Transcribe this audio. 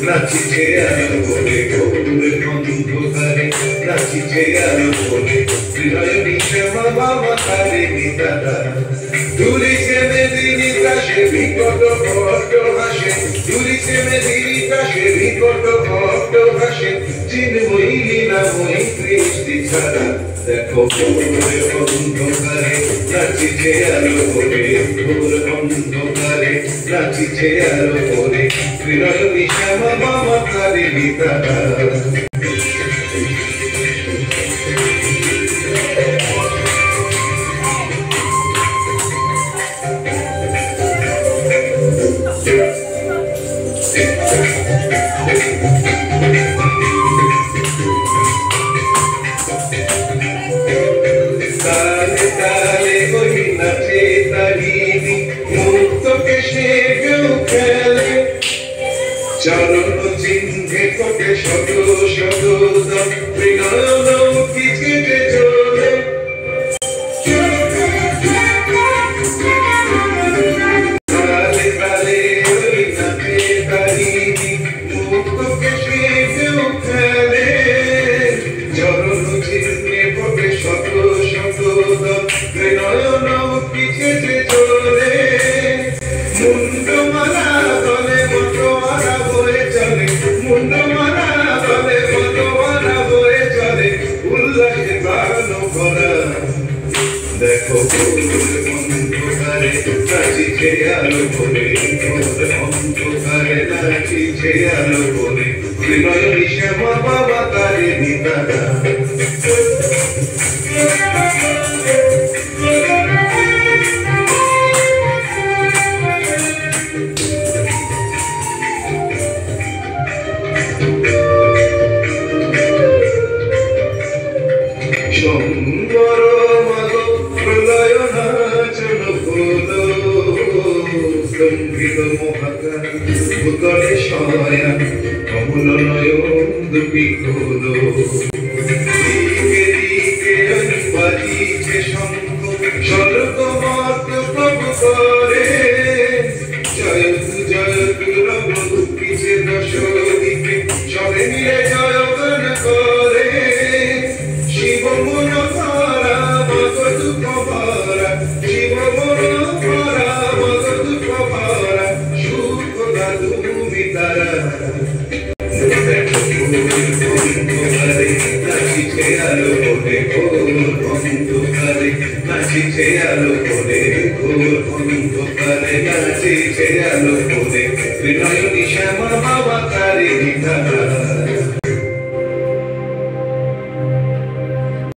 নাচিছে আলো বলে গৌরের অন্ধকারে নাচিছে আলো বলে হৃদয় নিশমা বাবা তারে নিতারা তুলিছে মেদিনীতা সে বিকট ভক্ত হাসে তুলিছে মেদিনীতা সে বিকট ভক্ত হাসে চিন্ময়ী লীলাময়ী সৃষ্টি ছাড়া দেখো গৌরের অন্ধকারে নাচিছে আলো বলে ঘোর অন্ধকারে নাচিছে আলো বলে হৃদয় নিশমা বাবা তারে নিতারা চরণ চিহ্নে কোটে শত শত বিনয়ন কিচিতে চলে কালে কালে ওই নাচে তারিণী মুক্ত কেশে কেউ খেলে চরণ চিহ্নে কোটে শত শত বিনয়ন কিচিতে চলে মুন্ডমালা তলে মতোয়ারা বয়ে চলে মুন্ডমালা তলে মতোয়ারা বয়ে চলে উল্লাসে গানো ভরা দেখো অন্ধকারে নাচিছে আলো বলে অন্ধকারে নাচিছে আলো বলে হৃদয় নিশমা বাবা তারে নিতারা সুন্দর মাগো প্রলয় নাচন হলো সংগীত মহাকার ভূতলে শয়া কমল নয়ন দুটি হলো দিকে দিকে বাজিছে শঙ্খ স্বর্গ মত প্রভু করে জয় তু রব উঠিছে দশ দিকে সবে মিলে জয় গান করে শিব মন ভরা মগ দুঃখ ভরা শিব মন ভরা মগ দুঃখ ভরা সুখ দাদু মিতারা নাচিছে আলো বলে ঘোর অন্ধকারে নাচিছে আলো বলে ঘোর অন্ধকারে নাচিছে আলো বলে হৃদয় নিশমা বাবা তারে নিতারা